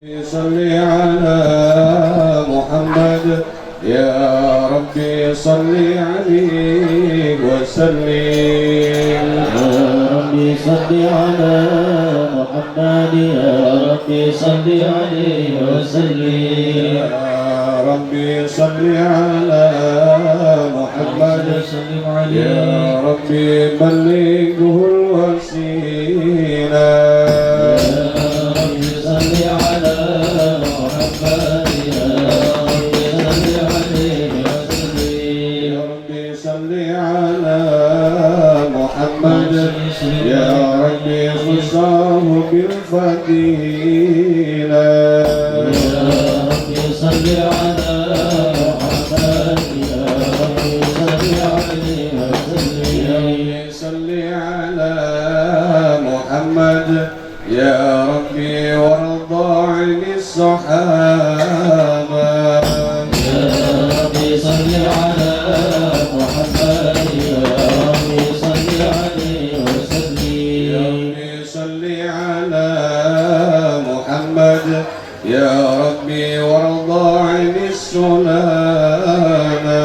صل على محمد يا ربي صل عليه وسلم يا ربي صل على محمد يا ربي صل عليه وسلم يا ربي صل على محمد يا ربي بلغه الوسيلة يا ربي خصاه بالفضيلة يا ربي صل على محمد يا ربي صل عليه وسلم يا ربي صل على محمد يا ربي وارضى عن الصحابة يا ربي صل على محمد يا ربي صل عليه وسلم يا ربي صل على محمد يا ربي وارضى عن السلامة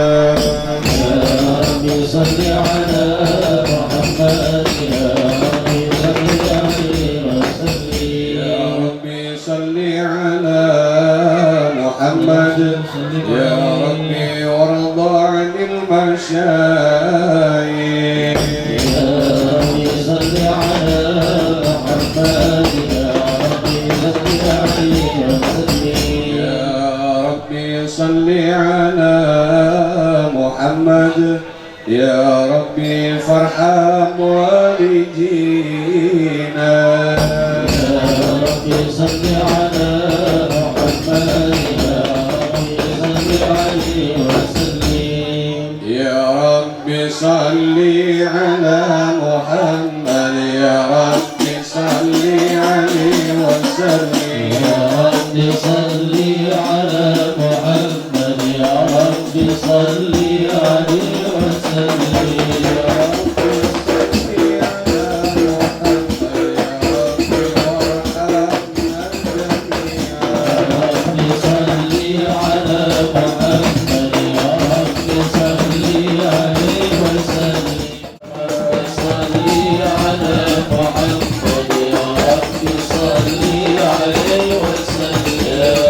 يا ربي صل على محمد يا ربي صل عليه وسلم يا ربي صل على محمد يا ربي وارضى عن المشايخ يا ربي صل على محمد يا ربي صل عليه وسلم يا ربي صل على محمد يا ربي فارحم والدينا يا ربي صل على محمد يا ربي صل عليه وسلم يا ربي صل على محمد يا ربي صل عليه وسلم يا ربي صل على محمد يا ربي صل عليه وسلم يا ربي صل على محمد يا ربي وارحمنا جميعا ربي صل على محمد يا ربي صل عليه وسلم صل على محمد يا ربي صل عليه وسلم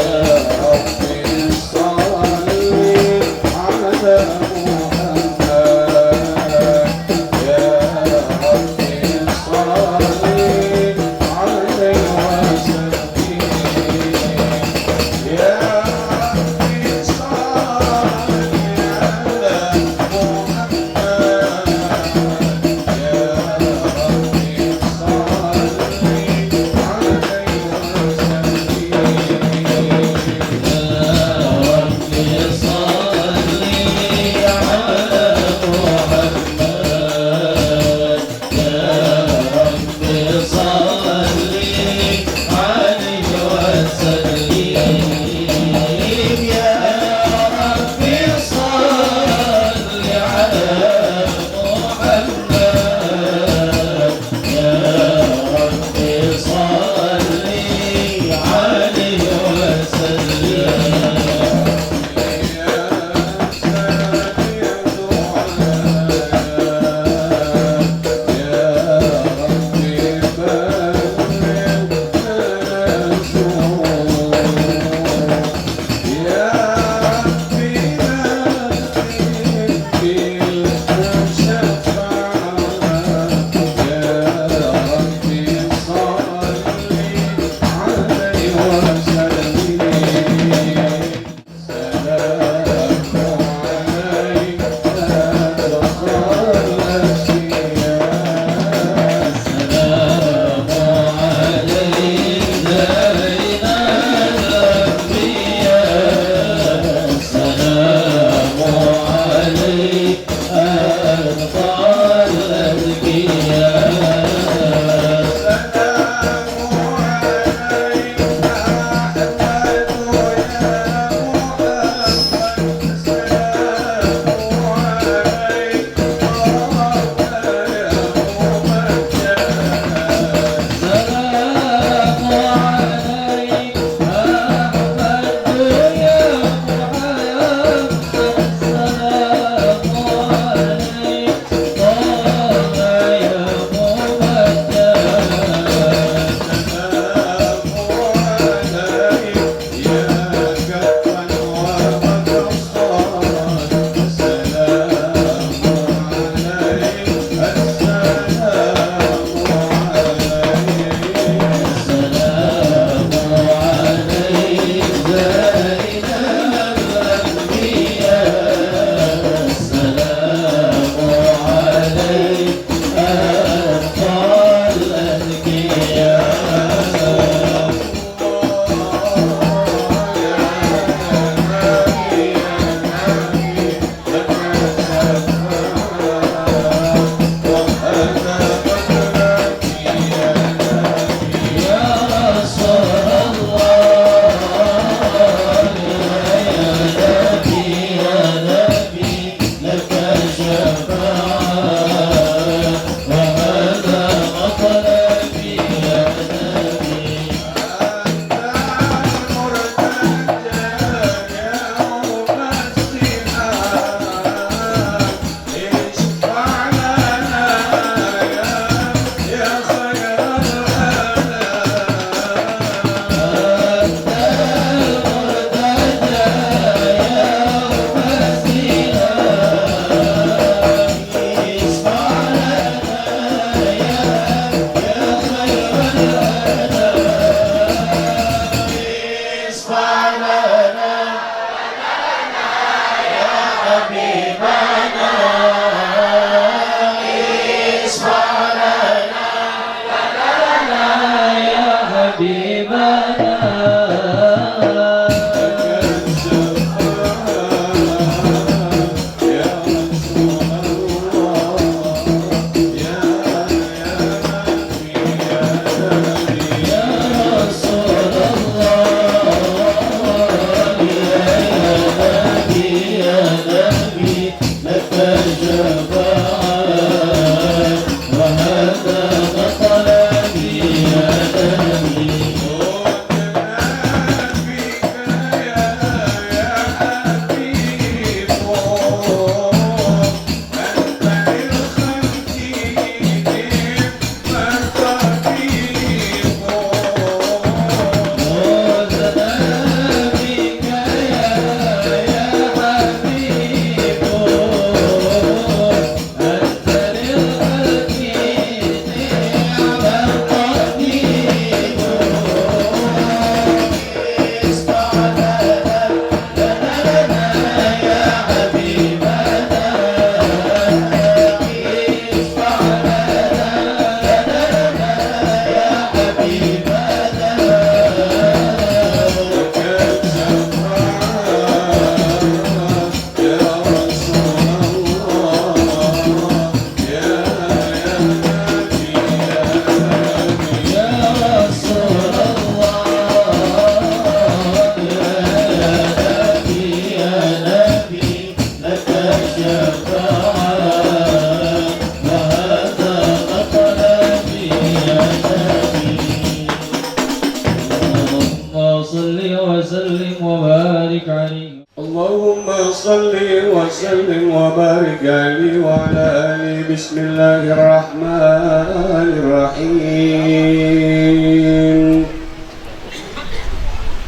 صل وسلم وبارك عليه. اللهم صل وسلم وبارك عليه وعلى آله. بسم الله الرحمن الرحيم.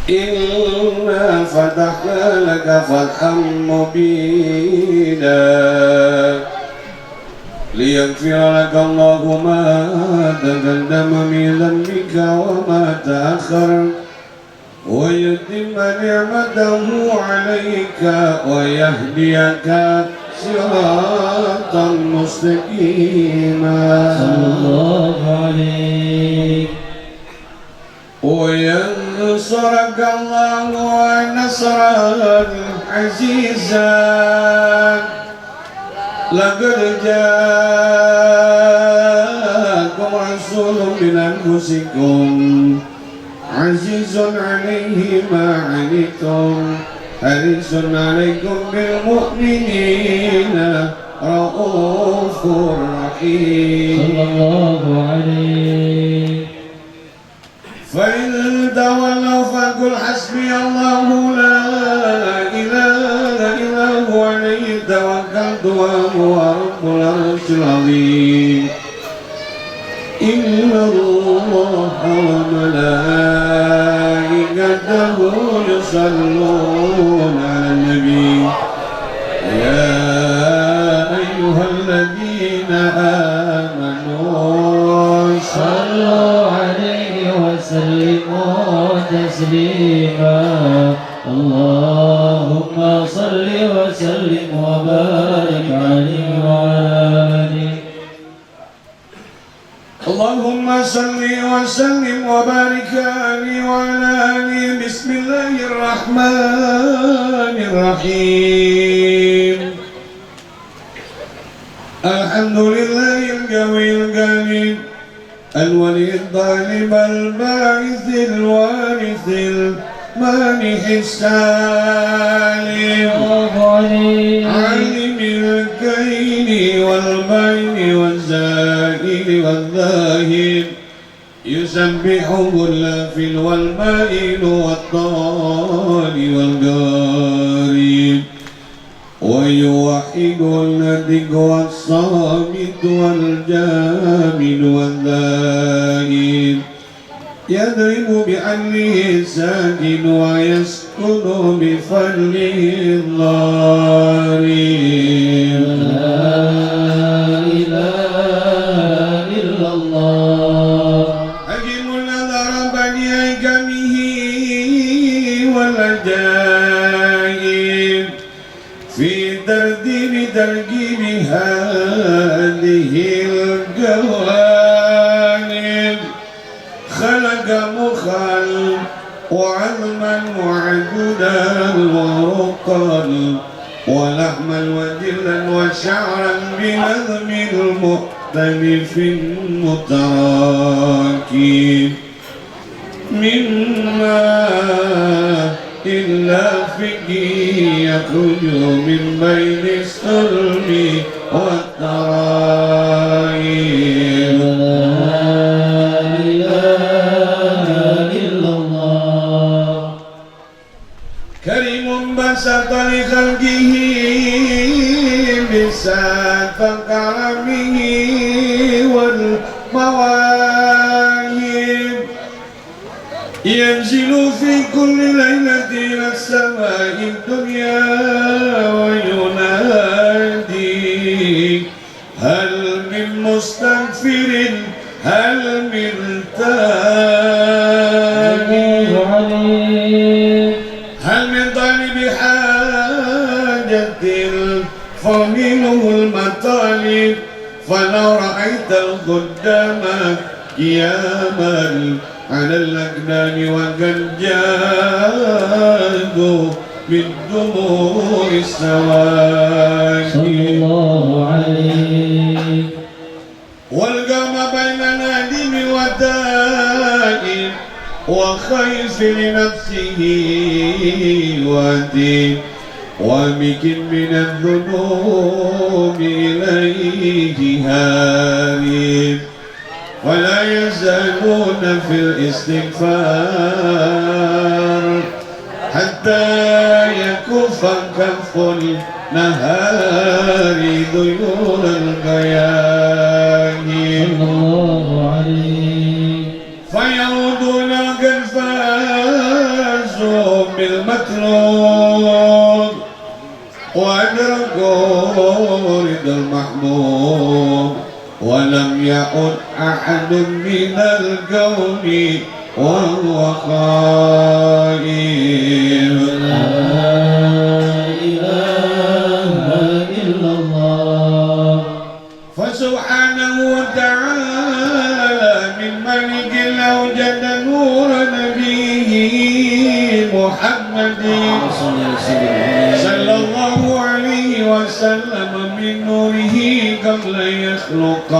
إنا فتحنا لك فتحا مبينا ليغفر لك الله ما تقدم من ذنبك وما تأخر ويتم نعمته عليك ويهديك صراطا مستقيما. صلى الله عليه. وينصرك الله نصرا عزيزا. لقد جاءكم رسول من أنفسكم عزيز عليه ما عنتم حريص عليكم بالمؤمنين رؤوف رحيم. صلى الله عليه. فإن تولوا فقل حسبي الله لا إله إلا هو عليه توكلت وهو رب العرش العظيم. إن الله وملائكته يصلون على النبي يا أيها الذين آمنوا صلوا عليه وسلموا تسليما. اللهم صل وسلم وبارك عليه وعلى آله. اللهم صل وسلم وبارك عليه وعلى آله. بسم الله الرحمن الرحيم. الحمد لله القوي القدير الولي الطالب الباعث الوارث المانح السالم عالم الكين والبين والزائل والذاهب يسبحه اللافل والمائل والطال والقارب ويوحد النطق والصامت والجامد والذاهب يضرب بعدله الساكن ويسكن بفضله الضارب. لا إله إلا الله. حكيم نظر بني حكمه والعجائب في تركيب هذه الجوانب. خلق مخا وعظما وعددا ورقا ولحما وجلا وشعرا بنظم المختلف المتراكب مما إلا فيه يخرج من بين الصلب والترايب. لا إله إلا الله. كريم بسط لخلقه بساط كرمه والمواهب ينزل في كل ليلة إلى السماء الدنيا وينادي هل من مستغفر هل من تائب هل من طالب حاجة فمنه المطالب. فلو رأيت الخدام قياما على الأكنان وقد جادوا من دموع السواكب. صلى الله عليه. والقام بين نادم وتائب وخيف لنفسه وتيب ومكن من الذنوب إليه هارب. ولا يزالون في الاستغفار حتى يكف كف النهار ذيول الغياهب صلى الله عليه فيعودون قد فازوا بالمطلوب وأدركوا رضا المحبوب ولم يعد أحد من القوم وهو خائف لا إله إلا الله فسبحانه وتعالى من ملك أوجد نور نبيه محمد صلى الله عليه وسلم من نوره قبل يخلق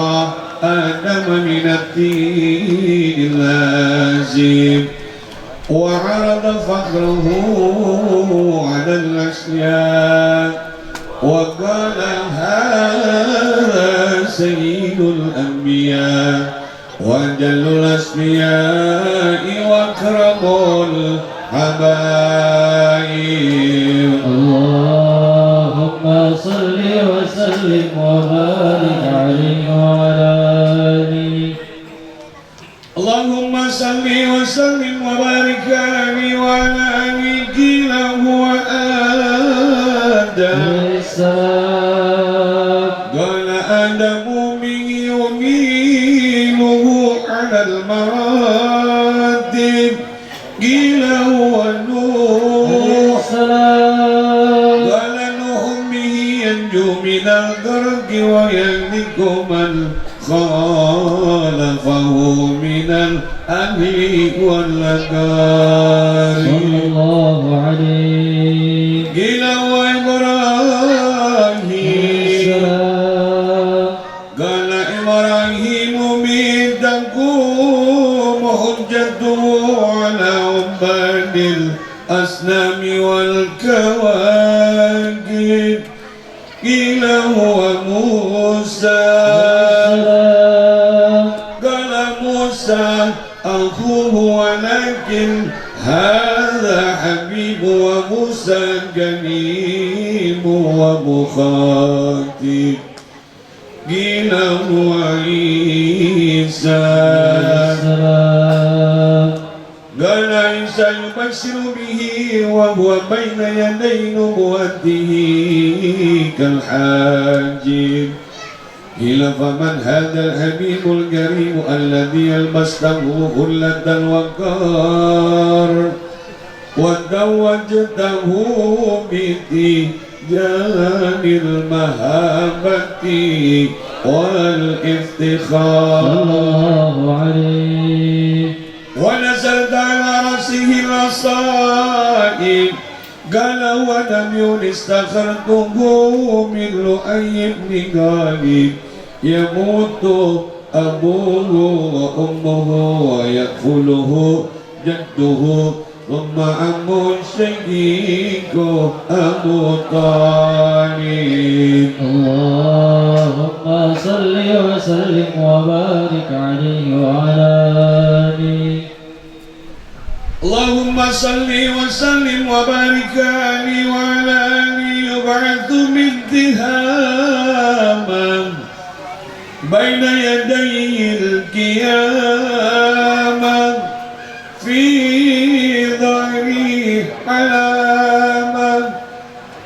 آدم من الطين اللازم وعرض فخره على الأشياء وقال هذا سيد الأنبياء وأجل الأسمياء وأكرم الحبائب اللهم صل وسلم وبارك عليه وعلى آله اللهم صل وسلم وبارك عليه وعلى آله قيل هو آدم السلام قال آدم به يمينه على المراتب قيل هو نوح السلام قال نوح به ينجو من الغرق ويهلك من خالفه من الأهل والأقارب صلى الله عليه قيل هو إبراهيم السلام قال إبراهيم من تقوم حجته على عباد الأصنام والكواكب قيل هو موسى السلام قال موسى أخوه ولكن هذا حبيب وموسى كريم ومخاطب قيل هو عيسى السلام قال عيسى يبشر به وهو بين يدي نبوته كالحاجب قيل فمن هذا الحبيب الكريم الذي ألبسته خلة الوقار وزوجته بتيجان المهابة والافتخار صلى الله عليه ونزلت على رأسه الأصائب قال ونبي استخرته من لؤي بن غالب يموت أبوه وأمه ويكفله جده ثم عمه الشقيق أبو طالب اللهم صل وسلم وبارك عليه وعلى آله اللهم صل وسلم وبارك عليه وعلى آله يبعث باتهاما بين يدي القيامة في ظهره علامة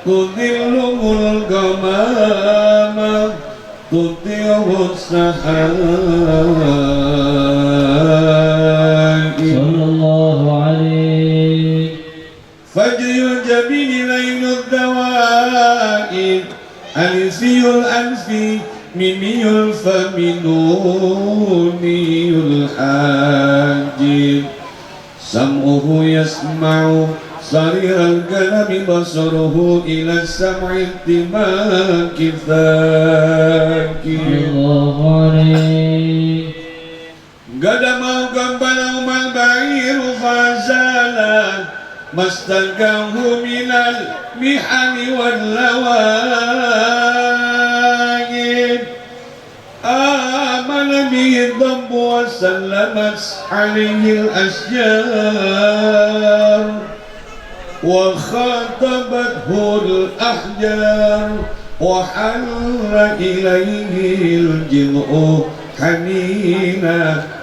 تظله الغمامة تطير السحاب صلى الله عليه فجر الجبين ليل الدوائر أنسي الأنف مني الفم نوني الحاجب سمعه يسمع صرير القلم بصره إلى السمع انتماك ثاكب الله عليه قدمه قبلهما البعير فزالا ما استلقاه من المحن واللواجب آمن به الذنب وسلمت عليه الأشجار وخاطبته الأحجار وحل إليه الجمع حنين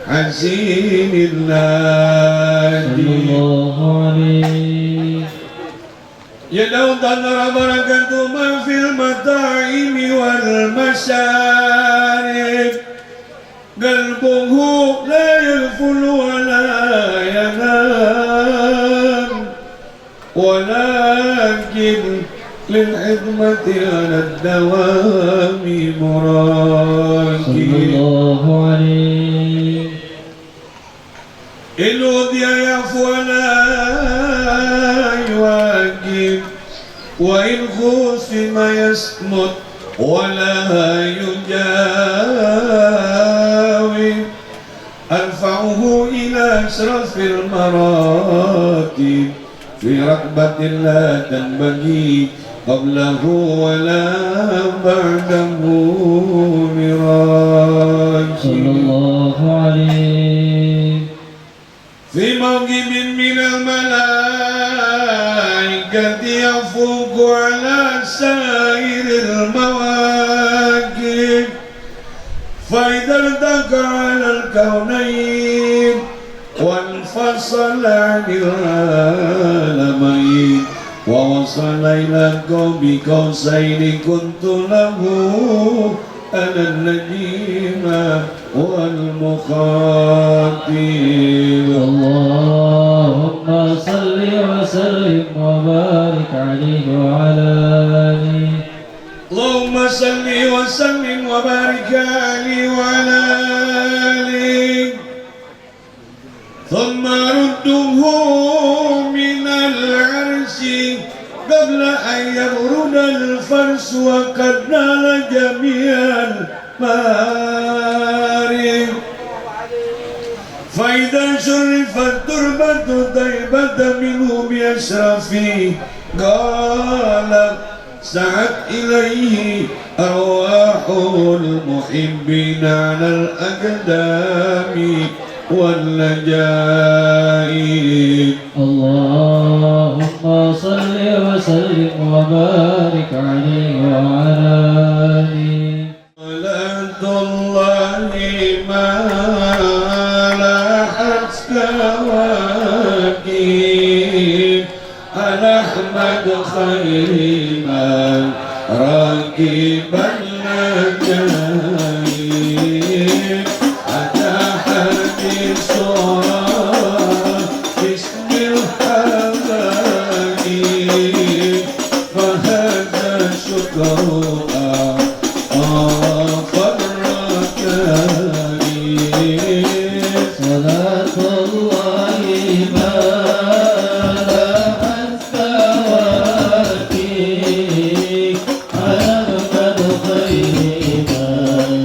حزين النادي الله عليه يدعو تنرى بركة ما في المطاعم والمشارب قلبه لا يغفل ولا ينام ولكن للحكمة على الدوام مراكي صلى الله عليه إن أودي يعفو ولا يواجب وإن خصم يصمت ولا يجاوب أرفعه إلى أشرف المراتب في رقبة لا تنبغي قبله ولا بعده مراجي صلى الله عليه في موكب من الملائكة يفوق على سائر المواكب فإذا ارتقى على الكونين وانفصل عن العالمين ووصل إلى قوم قوسين كنت له أنا النجيم والمخاطب اللهم صل وسلم وبارك عليه وعلى آله اللهم صل وسلم وبارك عليه وعلى آله ثم رده من العرش قبل أن يبرد الفرس وقد نال جميع المآرب فإذا شرفت تربة طيبة منه بأشرفه قال سعت إليه أرواح المحبين على الأقدام والنجائب اللهم صل وسلم وبارك عليه وعلى آله صلاة الله ما لاحت كواكب على أحمد خير من راكب النجائب أتى حديث باسم الحبايب فهذا شكر صلاة الله ما لاحت كواكب على أحمد خير من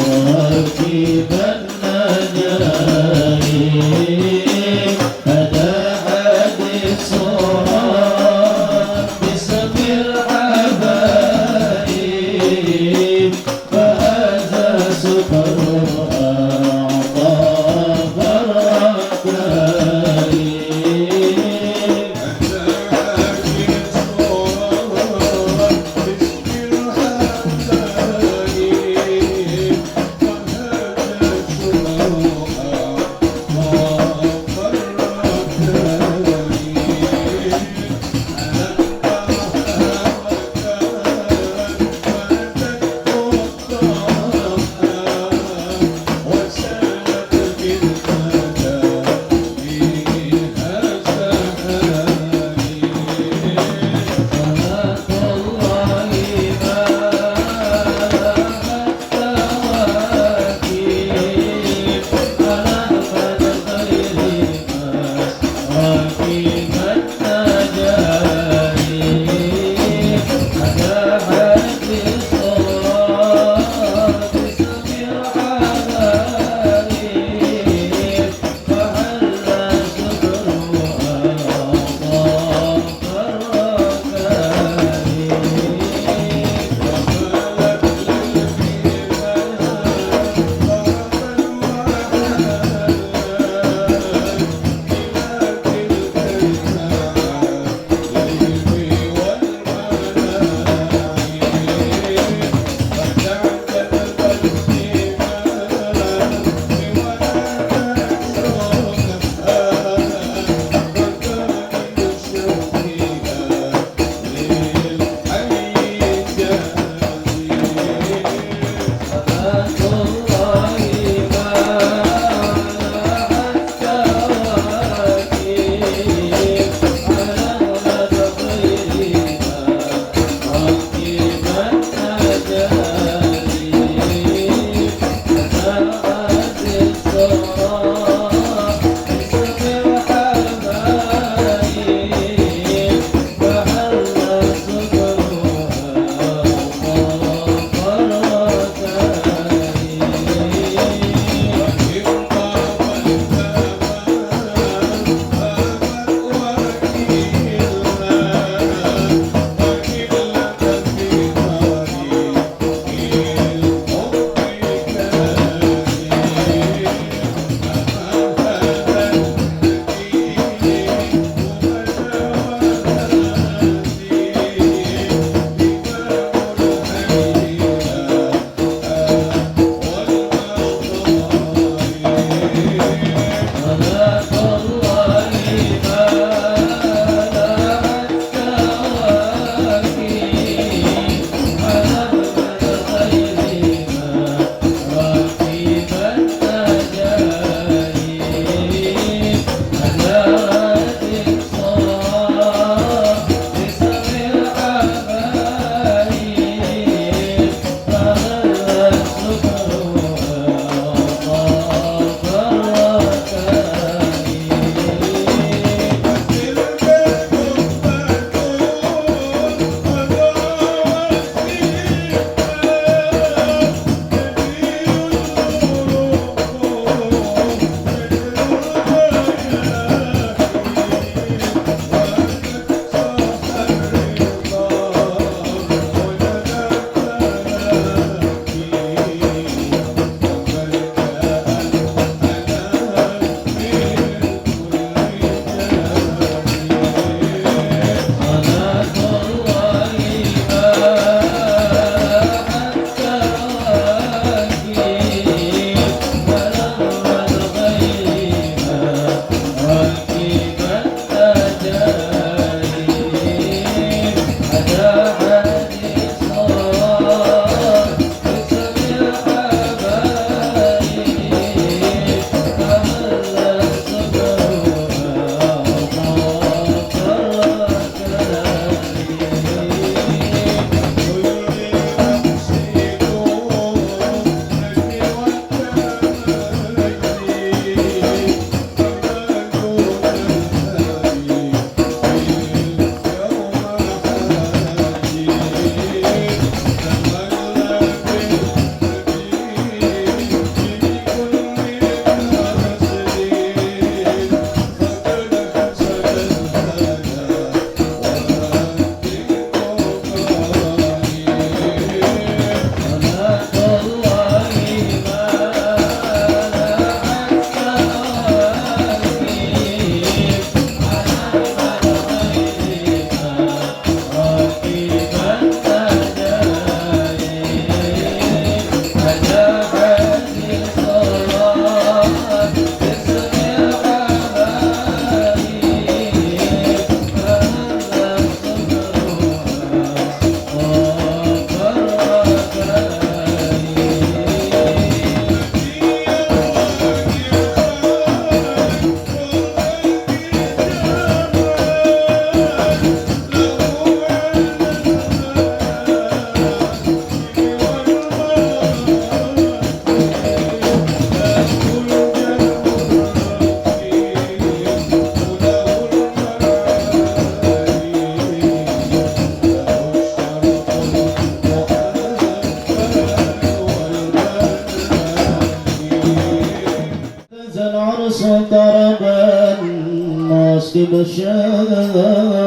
بشارا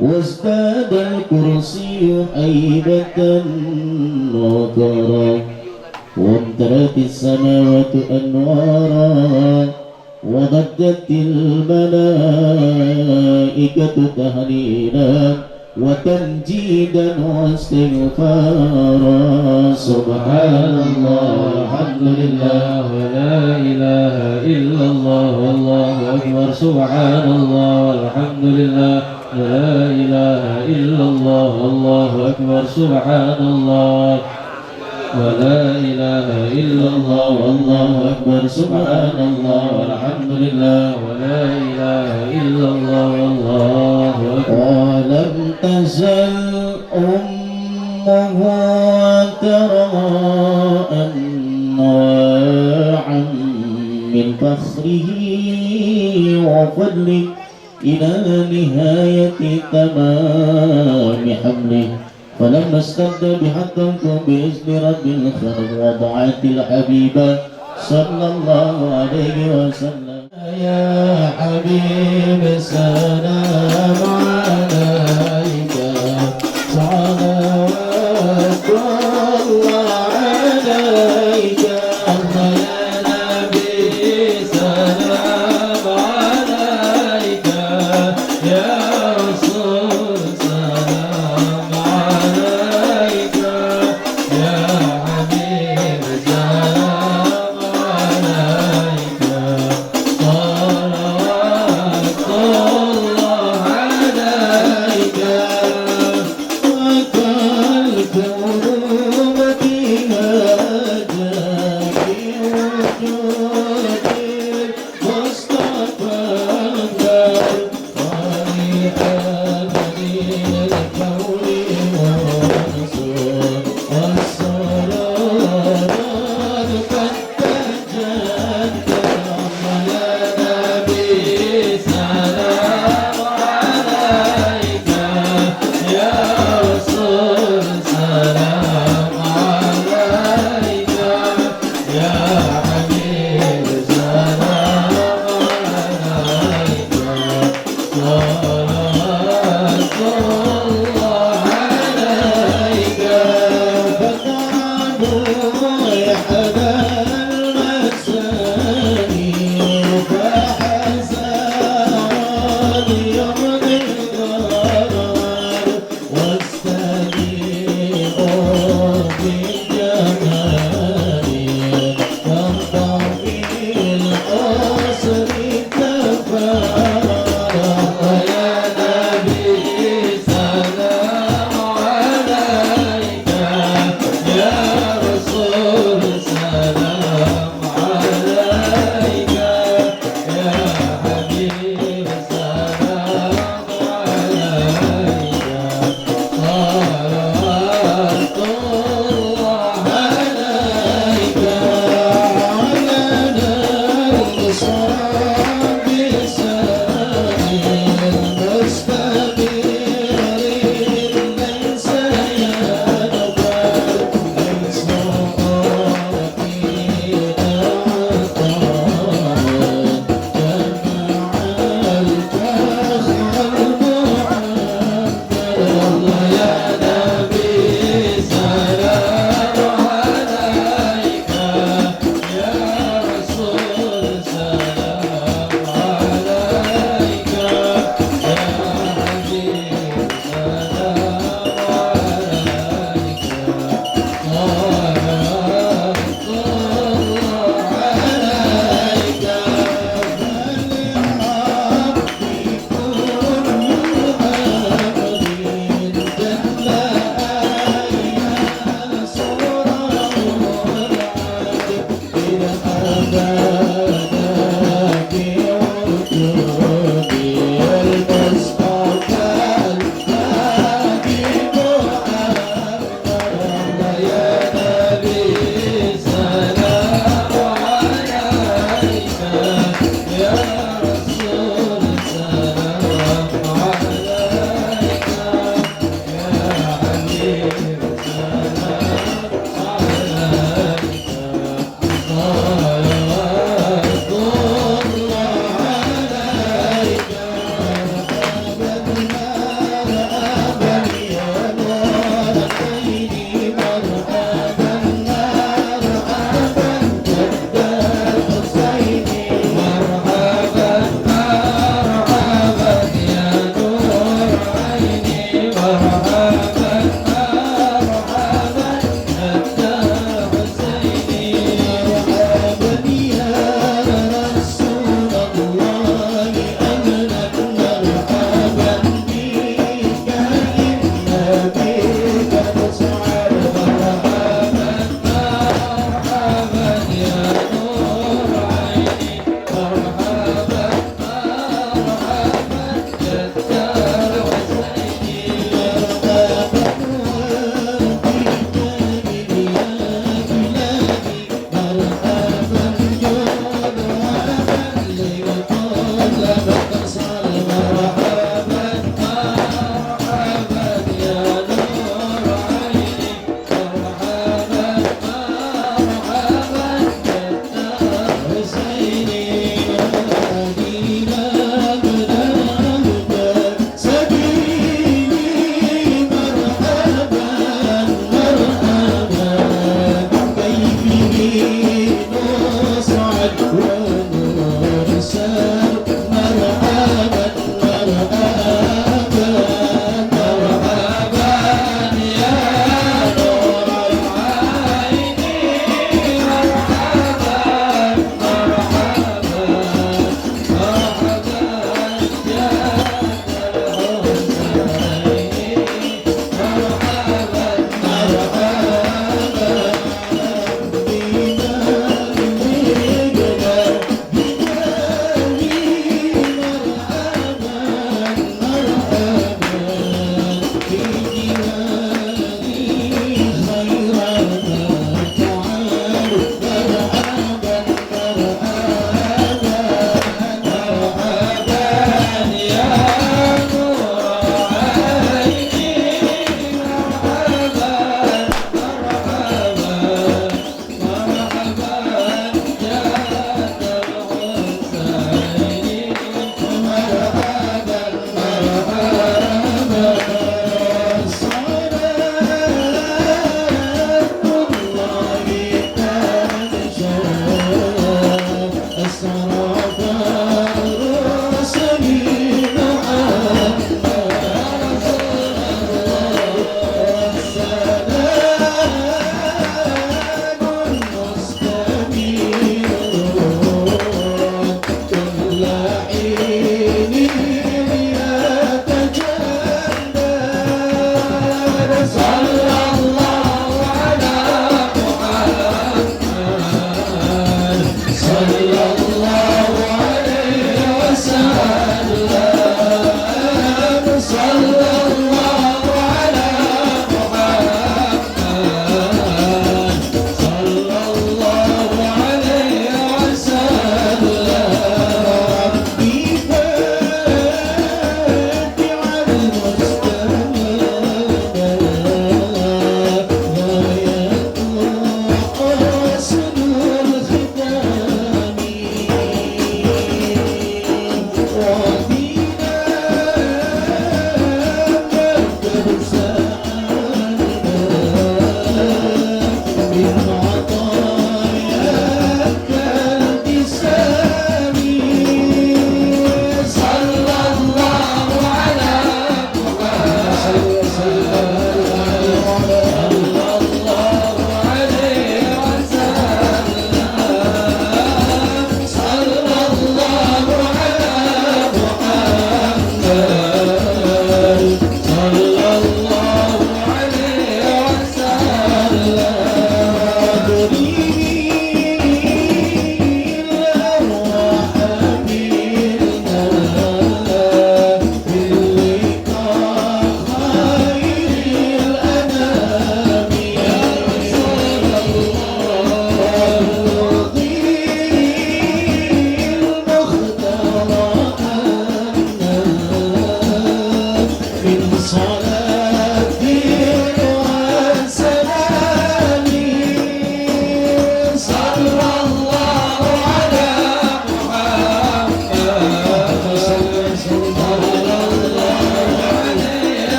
وازداد الكرسي هيبة وقرا وامتلأت السماوات أنوارا وضجت الملائكة تهليلا وتمجيدا واستغفارا سبحان الله الحمد لله ولا إله إلا الله والله أكبر سبحان الله والحمد لله لا إله إلا الله والله أكبر سبحان الله ولا إله إلا الله والله أكبر سبحان الله والحمد لله ولا إله إلا الله والله أكبر ولم تزل أمه ترى أنواعا من فخره وفضله إلى نهاية تمام حمله فلما استبدى بحقكم بإذن رب الخلق وضعت الحبيبة صلى الله عليه وسلم يا حبيب السلام عليك صلوات الله عليك يا نبي سلام عليك يا رسول سلام عليك يا حبيب سلام عليك صلوات الله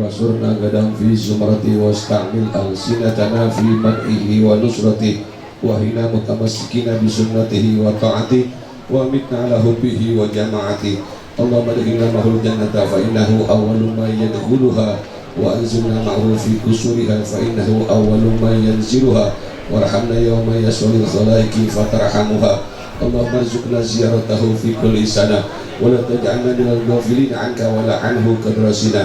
وصرنا غدا في زمرته واستعمل ألسنتنا في مدحه ونصرته وهنا متمسكين بسنته وطاعته ومتنا على حبه وجماعته اللهم ادخلنا معه الجنة فإنه أول ما يدخلها وأنزلنا معه في كسورها فإنه أول ما ينزلها وارحمنا يوم يسول الخلائق فترحمها اللهم ارزقنا زيارته في كل سنة ولا تجعلنا من الغافلين عنك ولا عنه كدرسنا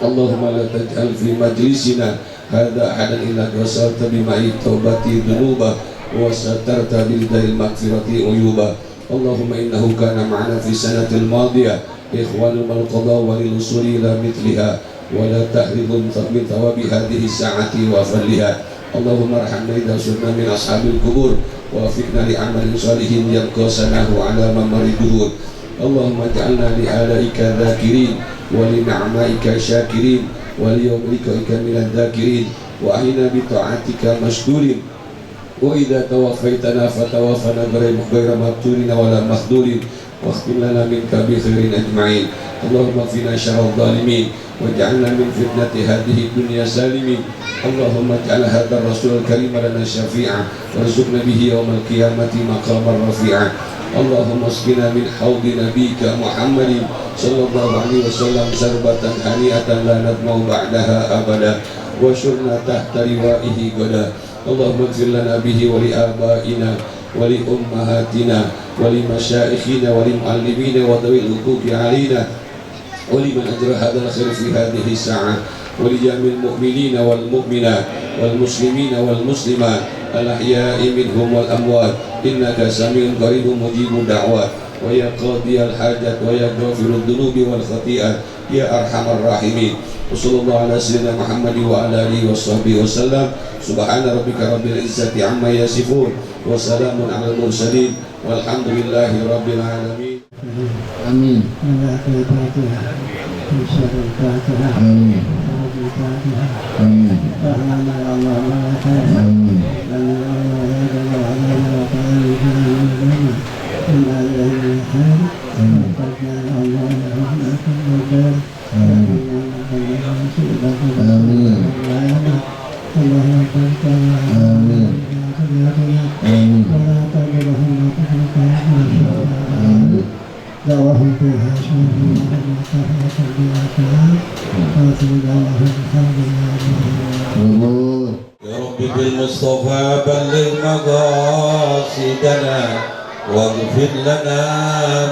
اللهم لا تجعل في مجلسنا هذا أحدا إلا غسلت بماء التوبة ذنوبه وسترت بالداء المغفرة عيوبه اللهم إنه كان معنا في السنة الماضية إخوان القضاء وللوصول إلى مثلها ولا تحرمهم من ثواب هذه الساعة وفضلها اللهم ارحمنا إذا صرنا من أصحاب القبور ووفقنا لعمل صالح يبقى سناه على ممر الدهور اللهم اجعلنا لآلائك ذاكرين ولنعمائك شاكرين وليوم لقائك من الذاكرين وأحينا بطاعتك مشكورين وإذا توفيتنا فتوفنا غير مفتونين ولا مخذولين واختم لنا منك بخير أجمعين اللهم اكفنا شر الظالمين واجعلنا من فتنة هذه الدنيا سالمين اللهم اجعل هذا الرسول الكريم لنا شفيعا وارزقنا به يوم القيامة مقاما رفيعا اللهم اسقنا من حوض نبيك محمد صلى الله عليه وسلم شربة هنيئة لا نظمأ بعدها أبدا واشرنا تحت لوائه غدا اللهم اغفر لنا به ولآبائنا ولأمهاتنا ولمشائخنا ولمعلمينا وذوي الحقوق علينا ولمن أجرى هذا الخير في هذه الساعة ولجميع المؤمنين والمؤمنات والمسلمين والمسلمات الأحياء منهم والأموات إنك سميع قريب مجيب الدعوات ويا قاضي الحاجات ويا غافر الذنوب والخطيئات يا أرحم الراحمين وصلى الله على سيدنا محمد وعلى آله وصحبه وسلم سبحان ربك رب العزة عما يصفون وسلام على المرسلين والحمد لله رب العالمين آمين آمين دعوهم فيها شهود وصحبة بالأسلام وتبدأهم الحمد لله يا رب بالمصطفى بلغ مقاصدنا واغفر لنا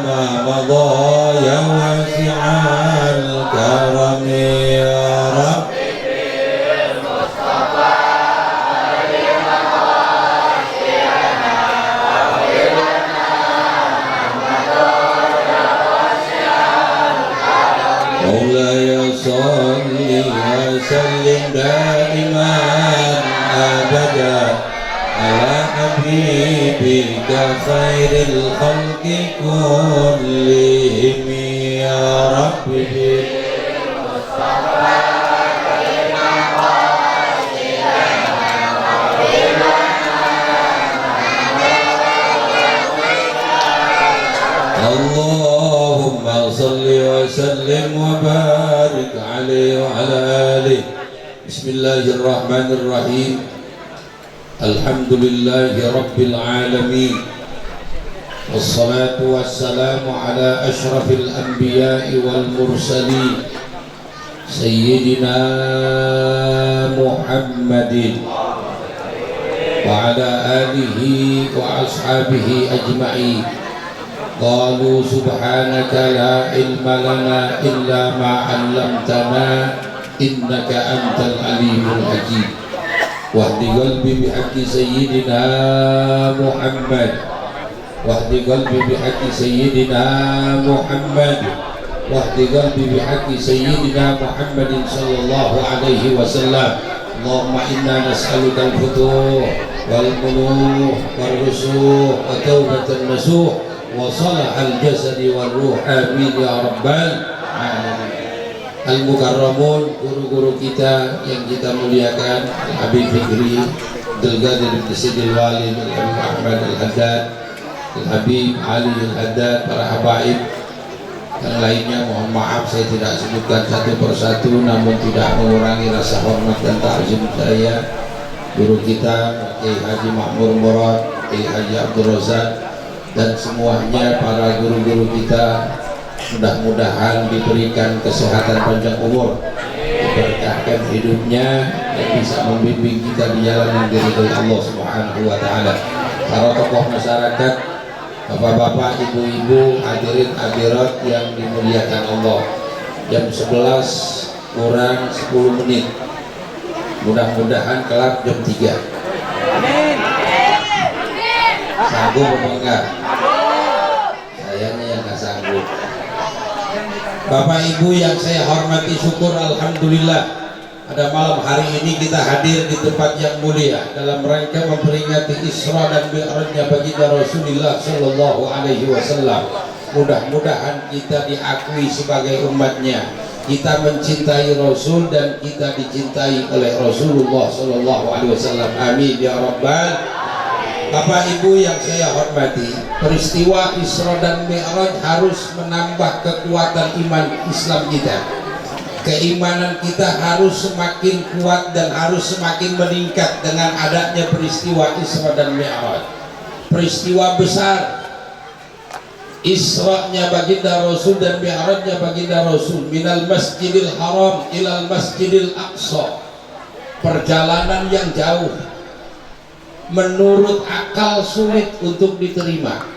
ما مضى يا واسع الكرم يا رب مولاي صل وسلم دائما ابدا على حبيبك خير الخلق كلهم يا رب اللهم صل وسلم وبارك عليه وعلى آله بسم الله الرحمن الرحيم الحمد لله رب العالمين والصلاة والسلام على أشرف الأنبياء والمرسلين سيدنا محمد وعلى آله وأصحابه أجمعين قالوا سبحانك لا علم لنا إلا ما علمتنا إنك أنت العليم الحكيم واهد قلبي بحق سيدنا محمد واهد قلبي بحق سيدنا محمد واهد قلبي بحق سيدنا محمد صلى الله عليه وسلم اللهم إنا نسألك الفتوح والبلوغ والرسوخ وتوبة النسوح وصلح الجسد والروح آمين ya rabbal alamin. Al-Mukarramun, guru-guru kita yang kita muliakan, Al-Habib Fikri, Al-Qadir bin Sidil Walid, Al-Habib Ahmad Al-Haddad, Al-Habib Ali Al-Haddad, para habaib, Yang lainnya mohon maaf saya tidak sebutkan satu persatu, namun tidak mengurangi rasa hormat dan takzim saya guru kita Kiai Haji Makmur Murad, Kiai Haji Abdul Razak, dan semuanya para guru-guru kita. Mudah-mudahan diberikan kesehatan panjang umur, diberkahkan hidupnya, dan bisa membimbing kita di jalan yang diridhoi Allah Subhanahu wa taala. Para tokoh masyarakat, bapak-bapak, ibu-ibu, hadirin hadirat yang dimuliakan Allah. Jam 11 kurang 10 menit. Mudah-mudahan kelak jam 3. Sanggup apa enggak? Sayangnya yang enggak sanggup. Bapak Ibu yang saya hormati, syukur alhamdulillah pada malam hari ini kita hadir di tempat yang mulia dalam rangka memperingati Isra dan Mi'rajnya baginda Rasulullah Sallallahu Alaihi Wasallam. Mudah-mudahan kita diakui sebagai umatnya, kita mencintai Rasul dan kita dicintai oleh Rasulullah Sallallahu Alaihi Wasallam. Amin ya Rabbal. Bapak Ibu yang saya hormati, peristiwa Isra dan Mi'raj harus menambah kekuatan iman Islam kita. Keimanan kita harus semakin kuat dan harus semakin meningkat dengan adanya peristiwa Isra dan Mi'raj. Peristiwa besar, Isra-nya baginda Rasul dan Mi'rajnya baginda Rasul, minal Masjidil Haram ilal Masjidil Aqsa. Perjalanan yang jauh, menurut akal sulit untuk diterima.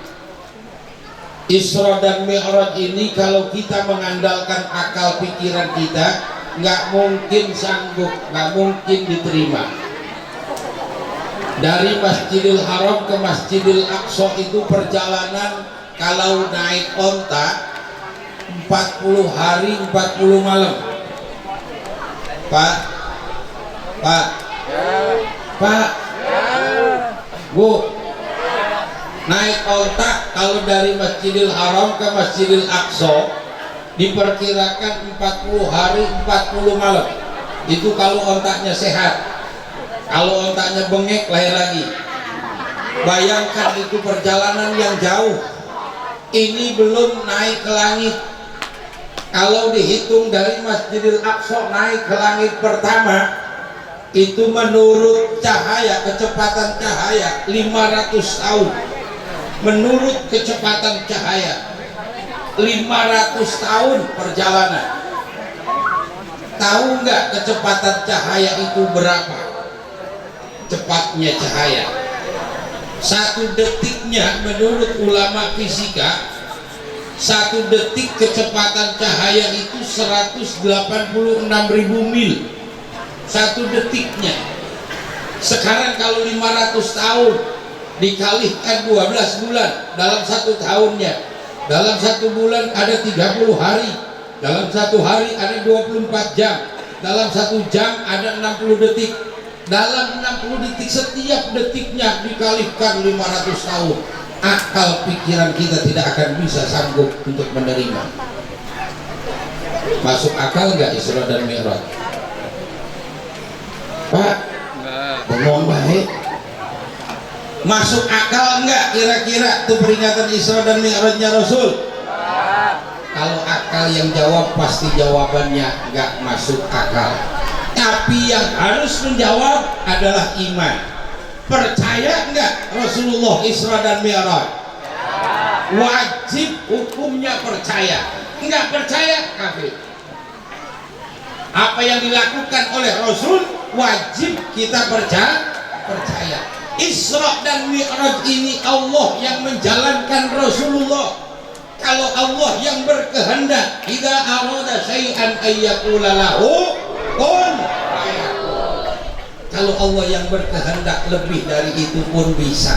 Isra dan Mi'raj ini kalau kita mengandalkan akal pikiran kita nggak mungkin sanggup, nggak mungkin diterima. Dari Masjidil Haram ke Masjidil Aqsa itu perjalanan kalau naik onta 40 hari 40 malam. Pak Bu, naik onta kalau dari Masjidil Haram ke Masjidil Aqsa diperkirakan 40 hari 40 malam. Itu kalau ontaknya sehat. Kalau ontaknya bengek lahir lagi. Bayangkan itu perjalanan yang jauh. Ini belum naik ke langit. Kalau dihitung dari Masjidil Aqsa naik ke langit pertama, itu menurut cahaya, kecepatan cahaya 500 tahun. Menurut kecepatan cahaya 500 tahun perjalanan. Tahu nggak kecepatan cahaya itu berapa? Cepatnya cahaya 1 detiknya menurut ulama fisika, 1 detik kecepatan cahaya itu 186.000 mil 1 detiknya. Sekarang kalau 500 tahun dikalikan 12 bulan dalam 1 tahunnya, dalam 1 bulan ada 30 hari, dalam 1 hari ada 24 jam, dalam 1 jam ada 60 detik, dalam 60 detik setiap detiknya dikalikan 500 tahun. Akal pikiran kita tidak akan bisa sanggup untuk menerima. Masuk akal nggak Isra dan Mi'raj? Pak, bengong baik. Masuk akal enggak kira-kira itu peringatan Isra dan Mi'rajnya Rasul? Kalau akal yang jawab pasti jawabannya enggak masuk akal. Tapi yang harus menjawab adalah iman. Percaya enggak Rasulullah Isra dan Mi'raj? Wajib hukumnya percaya. Enggak percaya kafir. Apa yang dilakukan oleh Rasul wajib kita percaya. Isra dan Mi'raj ini Allah yang menjalankan Rasulullah. Kalau Allah yang berkehendak, idza arada syai'an ayyaqula lahu kun fayakun. Kalau Allah yang berkehendak lebih dari itu pun bisa.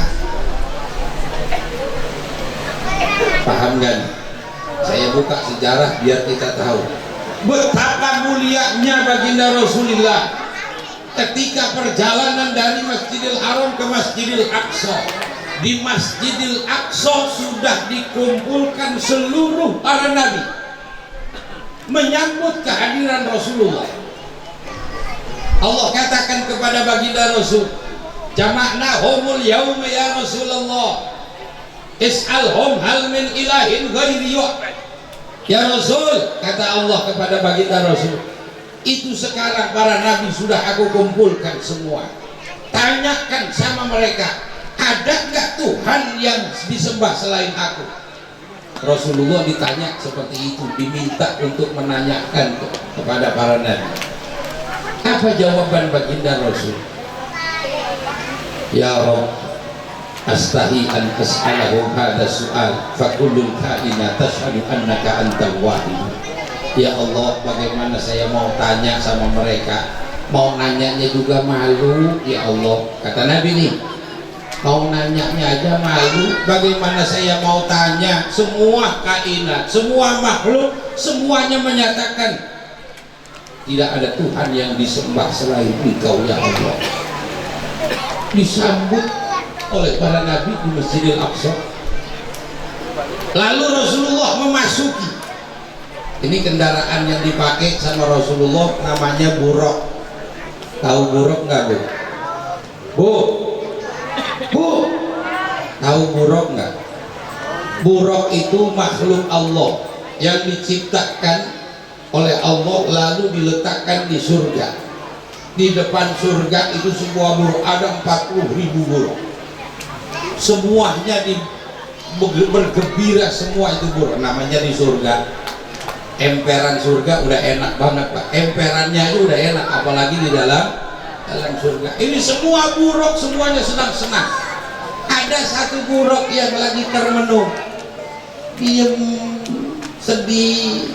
Paham kan? Saya buka sejarah biar kita tahu betapa mulianya baginda Rasulullah ketika perjalanan dari Masjidil Haram ke Masjidil Aqsa. Di Masjidil Aqsa sudah dikumpulkan seluruh para nabi menyambut kehadiran Rasulullah. Allah katakan kepada baginda Rasul, jama'nahumul yauma ya Rasulullah, is'alhum hal min ilahin ghairi yu'bad. Ya Rasul, kata Allah kepada baginda Rasul, itu sekarang para nabi sudah aku kumpulkan semua. Tanyakan sama mereka, ada nggak Tuhan yang disembah selain aku? Rasulullah ditanya seperti itu, diminta untuk menanyakan kepada para nabi. Apa jawaban baginda Rasul? Ya Rabb, astahi an as'alahum hadha su'al fakullul kaina tashhadu annaka antal wahid. Ya Allah, bagaimana saya mau tanya sama mereka, mau nanyanya juga malu. Ya Allah, kata Nabi nih, mau nanyanya aja malu, bagaimana saya mau tanya? Semua kainat, semua makhluk, semuanya menyatakan tidak ada Tuhan yang disembah selain Engkau ya Allah. Disambut oleh para nabi di Masjidil Aqsa. Lalu Rasulullah memasuki. Ini kendaraan yang dipakai sama Rasulullah namanya buraq. Tahu buraq nggak Bu? Bu, tahu buraq nggak? Buraq itu makhluk Allah yang diciptakan oleh Allah lalu diletakkan di surga. Di depan surga itu sebuah buruk, ada 40.000 buruk. Semuanya bergembira, semua itu buruk. Namanya di surga, emperan surga udah enak banget Pak. Emperannya itu udah enak, apalagi di dalam surga. Ini semua buruk, semuanya senang-senang. Ada satu buruk yang lagi termenung, diem, sedih,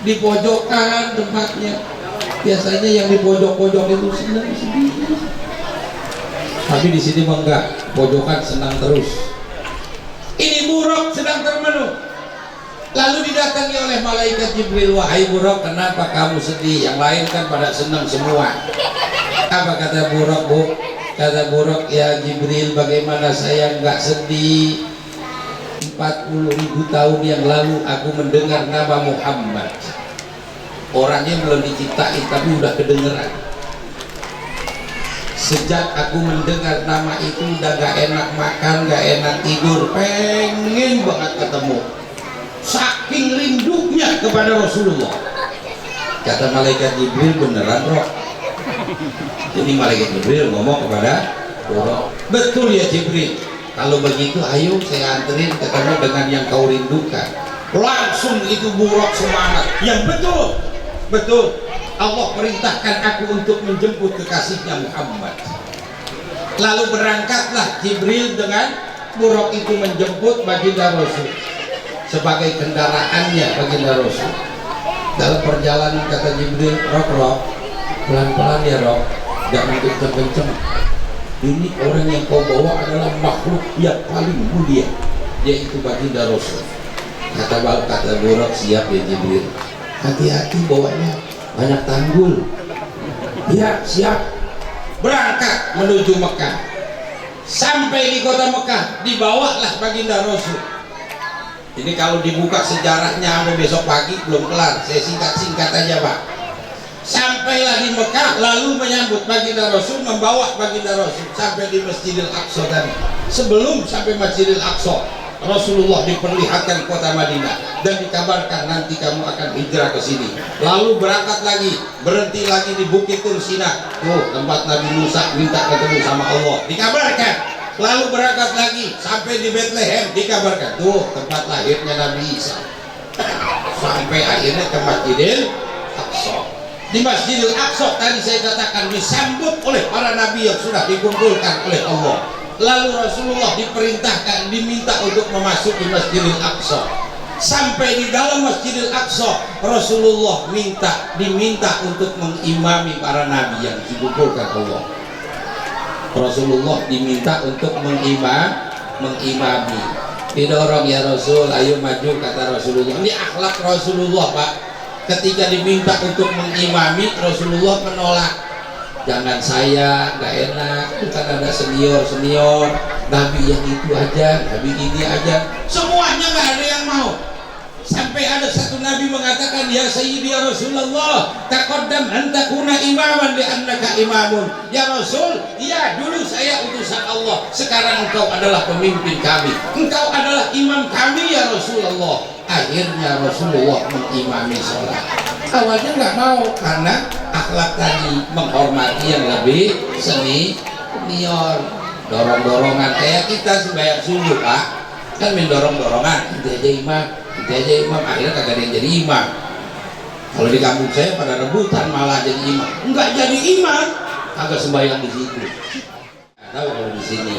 di pojokan tempatnya. Biasanya yang di pojok-pojok itu senang sedih, tapi di sini mah enggak, pojokan senang terus. Ini buruk sedang termenung, lalu didatangi oleh malaikat Jibril. Wahai buruk, kenapa kamu sedih? Yang lain kan pada senang semua. Apa kata buruk Bu? Kata buruk, ya Jibril, bagaimana saya enggak sedih? 40.000 tahun yang lalu aku mendengar nama Muhammad. Orangnya belum diciptain tapi udah kedengeran. Sejak aku mendengar nama itu udah gak enak makan, gak enak tidur, pengen banget ketemu. Saking rindunya kepada Rasulullah. Kata malaikat Jibril, beneran Roh? Jadi malaikat Jibril ngomong kepada Roh, betul ya Jibril. Kalau begitu ayo saya anterin ketemu dengan yang kau rindukan. Langsung itu buruk semangat. Yang betul, Allah perintahkan aku untuk menjemput kekasihnya Muhammad. Lalu berangkatlah Jibril dengan buruk itu menjemput baginda Rasul sebagai kendaraannya baginda Rasul. Dalam perjalanan kata Jibril, Rok, pelan-pelan ya Rok, jangan kenceng-kenceng. Ini orang yang kau bawa adalah makhluk yang paling mulia, yaitu baginda Rasul. Kata buruk, siap ya Jibril. Hati-hati bawanya, banyak tanggul. Ya siap. Berangkat menuju Mekah. Sampai di kota Mekah, dibawalah baginda Rasul. Ini kalau dibuka sejarahnya sampai besok pagi belum kelar. Saya singkat-singkat aja Pak. Sampailah di Mekah, lalu menyambut baginda Rasul, membawa baginda Rasul sampai di Masjidil Aqsa tadi. Sebelum sampai Masjidil Aqsa, Rasulullah diperlihatkan kota Madinah dan dikabarkan nanti kamu akan hijrah ke sini. Lalu berangkat lagi, berhenti lagi di Bukit Tursina. Tuh tempat Nabi Musa minta ketemu sama Allah, dikabarkan. Lalu berangkat lagi sampai di Bethlehem, dikabarkan. Tuh tempat lahirnya Nabi Isa. Sampai akhirnya ke Masjidil Aqsa. Di Masjidil Aqsa tadi saya katakan disambut oleh para nabi yang sudah dikumpulkan oleh Allah. Lalu Rasulullah diperintahkan, diminta untuk memasuki Masjidil Aqsa. Sampai di dalam Masjidil Aqsa, Rasulullah diminta untuk mengimami para nabi yang dikumpulkan Allah. Rasulullah diminta untuk mengimami. Didorong ya Rasul, ayo maju kata Rasulullah. Ini akhlak Rasulullah Pak. Ketika diminta untuk mengimami, Rasulullah menolak. Jangan saya, nggak enak, bukan ada senior, nabi yang itu aja, nabi ini aja, semuanya nggak ada yang mau. Sampai ada satu nabi mengatakan, ya Sayyidi ya Rasulullah, taqaddam antakuna imaman li annaka imamun. Ya Rasul, ya dulu saya utusan Allah, sekarang engkau adalah pemimpin kami, engkau adalah imam kami ya Rasulullah. akhirnya Rasulullah mengimami sholat. Awalnya nggak mau karena akhlak tadi, menghormati yang lebih senior, dorong-dorongan kayak kita sembahyang subuh Pak, kan main dorong-dorongan, itu aja imam, akhirnya kagak ada yang jadi imam. Kalau di kampung saya pada rebutan malah jadi imam, enggak jadi imam, kagak sembahyang di situ. Nggak tahu kalau di sini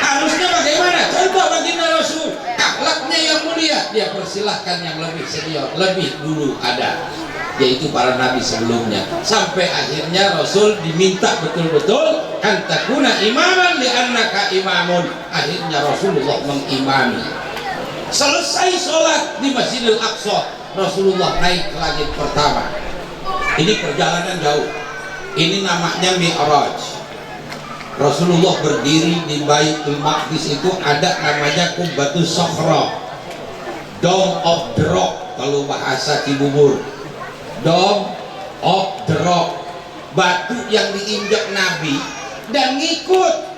harusnya bagaimana? Contoh baginda Rasul, akhlaknya yang mulia, dia persilahkan yang lebih senior, lebih dulu ada, yaitu para nabi sebelumnya, sampai akhirnya Rasul diminta betul-betul antakuna imaman li'annaka imamun. Akhirnya Rasulullah mengimami. Selesai sholat di Masjidil Aqsa, Rasulullah naik ke langit pertama. Ini perjalanan jauh, ini namanya Mi'raj. Rasulullah berdiri di Baitul Maqdis, itu ada namanya Qubbatus Sokhra, Dome of the Rock kalau bahasa Cibubur. Dome of the Rock, batu yang diinjak Nabi dan ngikut.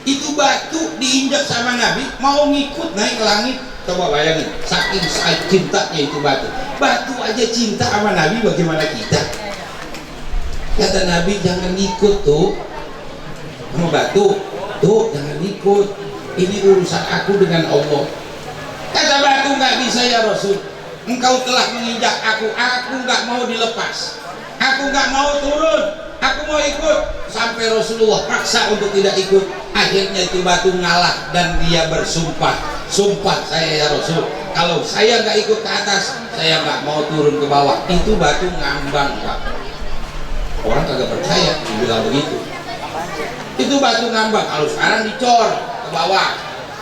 Itu batu diinjak sama Nabi, mau ngikut naik ke langit. Coba bayangin, saking cintanya itu batu. Batu aja cinta sama Nabi, bagaimana kita? Kata Nabi, jangan ngikut tuh sama batu, tuh jangan ikut, ini urusan aku dengan Allah. Kata batu, nggak bisa ya Rasul, engkau telah menginjak aku nggak mau dilepas, aku nggak mau turun, aku mau ikut. Sampai Rasulullah paksa untuk tidak ikut, akhirnya itu batu ngalah dan dia bersumpah, sumpah saya ya Rasul, kalau saya nggak ikut ke atas, saya nggak mau turun ke bawah. Itu batu ngambang Pak, orang kagak percaya dibilang begitu. Itu batu ngambang, kalau sekarang dicor ke bawah,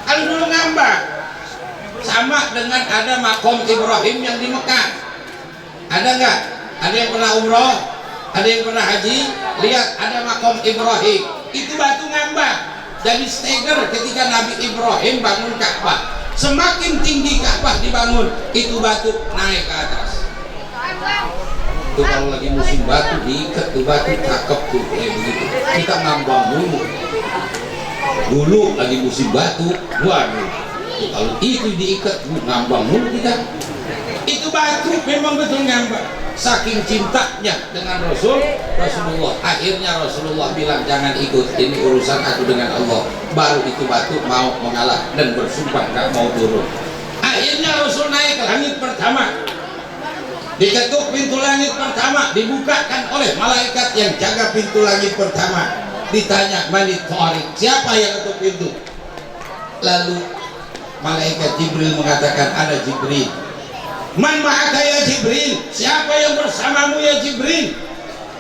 kalau dulu ngambang. Sama dengan ada makom Ibrahim yang di Mekah, ada nggak? Ada yang pernah umroh, ada yang pernah haji, lihat ada makom Ibrahim, itu batu ngambang. Jadi steger ketika Nabi Ibrahim bangun Ka'bah, semakin tinggi Ka'bah dibangun, itu batu naik ke atas. Itu kalau lagi musim batu diikat tuh batu, cakep tuh kayak begitu. Kita ngambang dulu lagi musim batu, waduh, kalau itu diikat ngambang mulu kita. Itu batu memang betul ngambang, saking cintanya dengan Rasulullah. Akhirnya Rasulullah bilang, jangan ikut, ini urusan aku dengan Allah. Baru itu batu mau mengalah dan bersumpah gak mau turun. Akhirnya Rasul naik ke langit pertama, diketuk pintu langit pertama, dibukakan oleh malaikat yang jaga pintu langit pertama. Ditanya, manit Tariq, siapa yang ketuk pintu? Lalu malaikat Jibril mengatakan, ada Jibril. Man ma'aka ya Jibril, siapa yang bersamamu ya Jibril?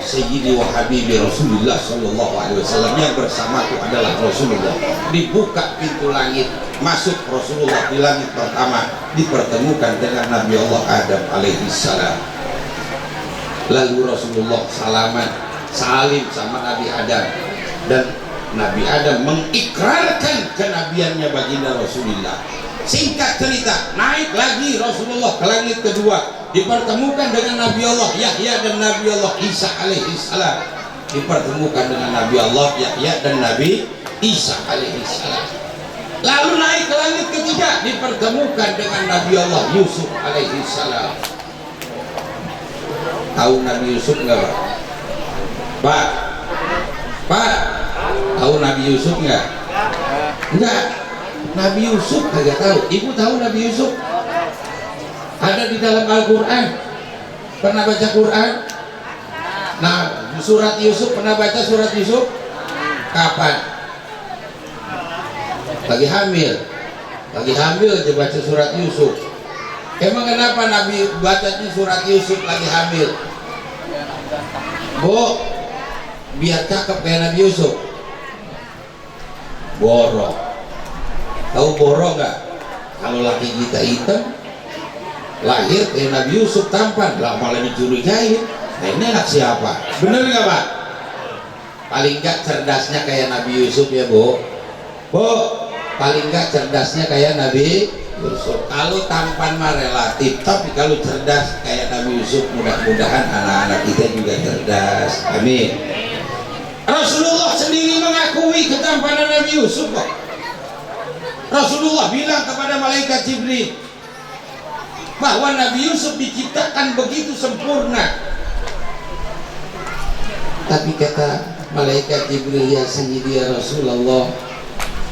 Sayyidi wa habibi Rasulullah sallallahu alaihi wasallam, yang bersamaku adalah Rasulullah. Dibuka pintu langit, masuk Rasulullah di langit pertama, dipertemukan dengan Nabi Allah Adam alaihi salam. Lalu Rasulullah salim sama Nabi Adam, dan Nabi Adam mengikrarkan kenabiannya baginda Rasulullah. Singkat cerita, naik lagi Rasulullah ke langit kedua, dipertemukan dengan Nabi Allah Yahya dan Nabi Allah Isa alaihi salam. Dipertemukan dengan Nabi Allah Yahya dan Nabi Isa alaihi salam. Lalu naik ke langit ketiga, dipertemukan dengan Nabi Allah Yusuf alaihi salam. Tahu Nabi Yusuf enggak Pak? Pak, tahu Nabi Yusuf enggak? Enggak. Nabi Yusuf kagak tahu. Ibu tahu Nabi Yusuf? Ada di dalam Al-Quran. Pernah baca Quran? Nah, surat Yusuf, pernah baca surat Yusuf? Kapan? Lagi hamil. Lagi hamil aja baca surat Yusuf. Emang kenapa Nabi baca surat Yusuf lagi hamil? Bu, biar cakep kayak Nabi Yusuf. Borok. Tahu borok nggak? Kalau laki kita hitam, lahir kayak Nabi Yusuf tampan, lah malah dicurigain. Nah ini anak siapa? Bener nggak Pak? Paling nggak cerdasnya kayak Nabi Yusuf ya Bu. Bu, paling nggak cerdasnya kayak Nabi Yusuf. Kalau tampan mah relatif, tapi kalau cerdas kayak Nabi Yusuf, mudah-mudahan anak-anak kita juga cerdas. Amin. Rasulullah sendiri mengakui ketampanan Nabi Yusuf kok. Rasulullah bilang kepada malaikat Jibril, bahwa Nabi Yusuf diciptakan begitu sempurna. Tapi kata malaikat Jibril, ya Sayyidi ya Rasulullah,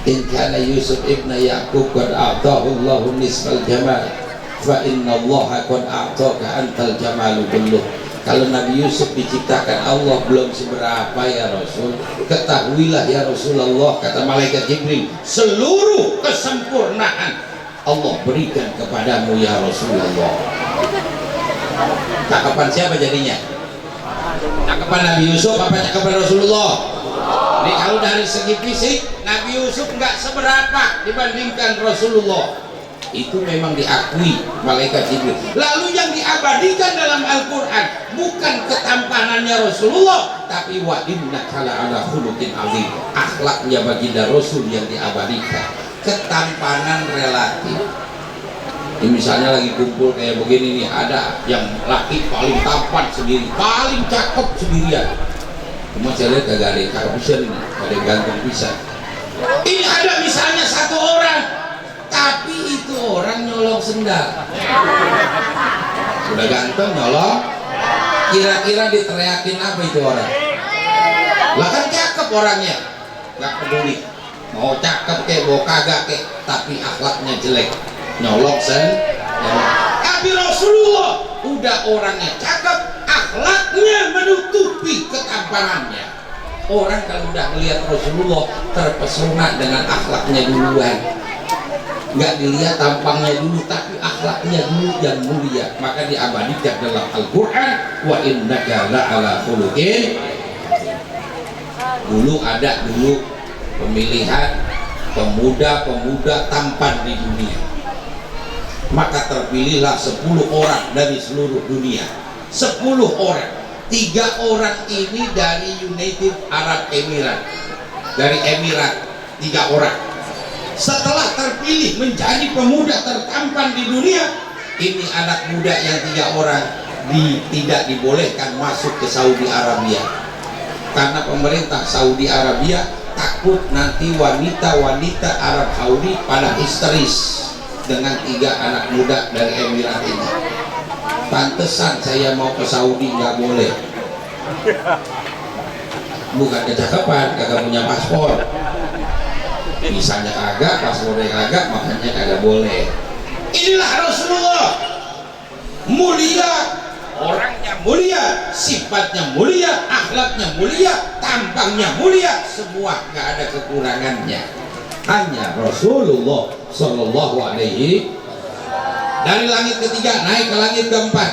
in kana Yusuf ibn Ya'qub qad a'tahu Allahu nisfal jamal fa inna Allah qad a'taka antal jamalu kulluh. Kalau Nabi Yusuf diciptakan Allah belum seberapa ya Rasul, ketahuilah ya Rasulullah, kata malaikat Jibril, seluruh kesempurnaan Allah berikan kepadamu ya Rasulullah. Cakapan siapa jadinya? Cakapan Nabi Yusuf apa cakapan Rasulullah? Ini kalau dari segi fisik Nabi Yusuf nggak seberapa dibandingkan Rasulullah. Itu memang diakui malaikat Jibril. Lalu yang diabadikan dalam Al-Quran bukan ketampanannya Rasulullah, tapi wa innaka la'ala khuluqin azim, akhlaknya baginda Rasul yang diabadikan. Ketampanan relatif. Ini misalnya lagi kumpul kayak begini nih, ada yang laki paling tampan sendiri, paling cakep sendirian. Cuma saya lihat kagak ada yang cakep ini, ada yang ganteng bisa. Ini ada misalnya satu orang, tapi itu orang nyolong sendal. Sudah ganteng nyolong, kira-kira diteriakin apa itu orang? Lah kan cakep orangnya, nggak peduli mau cakep kek, mau kagak kek, tapi akhlaknya jelek, nyolong sendal. Tapi Rasulullah udah orangnya cakep, akhlaknya menutupi ketampanannya. Orang kalau udah melihat Rasulullah terpesona dengan akhlaknya duluan, nggak dilihat tampangnya dulu, tapi akhlaknya dulu yang mulia, maka diabadikan dalam Al-Quran, wa innaka la'ala khuluqin. Dulu ada pemilihan pemuda-pemuda tampan di dunia, maka terpilihlah 10 orang dari seluruh dunia. 10 orang, 3 orang ini dari United Arab Emirates, dari Emirat, 3 orang. Setelah terpilih menjadi pemuda tertampan di dunia, ini anak muda yang 3 orang tidak dibolehkan masuk ke Saudi Arabia, karena pemerintah Saudi Arabia takut nanti wanita-wanita Arab Saudi pada histeris dengan 3 anak muda dari Emirat ini. Pantesan saya mau ke Saudi nggak boleh, bukan kecakapan, kagak punya paspor. Misalnya kagak, paspornya kagak, makanya kagak boleh. Inilah Rasulullah, mulia, orangnya mulia, sifatnya mulia, akhlaknya mulia, tampangnya mulia, semua nggak ada kekurangannya. Hanya Rasulullah Sallallahu Alaihi. Dari langit ketiga naik ke langit keempat,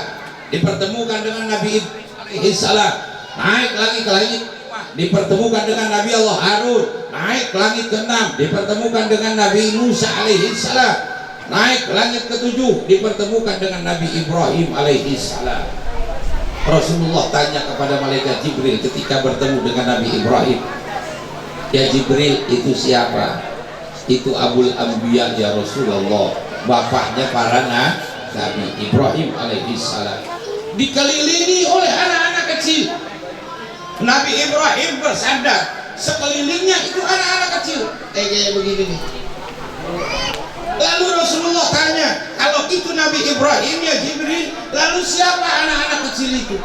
dipertemukan dengan Nabi Ibrahim alaihissalam. Naik lagi ke langit, dipertemukan dengan Nabi Allah Harun. Naik ke langit ke-6, dipertemukan dengan Nabi Musa alaihissalam. Naik ke langit ke-7, dipertemukan dengan Nabi Ibrahim alaihissalam. Rasulullah tanya kepada malaikat Jibril ketika bertemu dengan Nabi Ibrahim, ya Jibril, itu siapa? Itu Abul Anbiya ya Rasulullah, bapaknya para Nabi Ibrahim alaihissalam. Dikelilingi oleh anak-anak kecil. Nabi Ibrahim bersandar, sekelilingnya itu anak-anak kecil kayak begini nih. Lalu Rasulullah tanya, kalau itu Nabi Ibrahim ya Jibril, lalu siapa anak-anak kecil itu?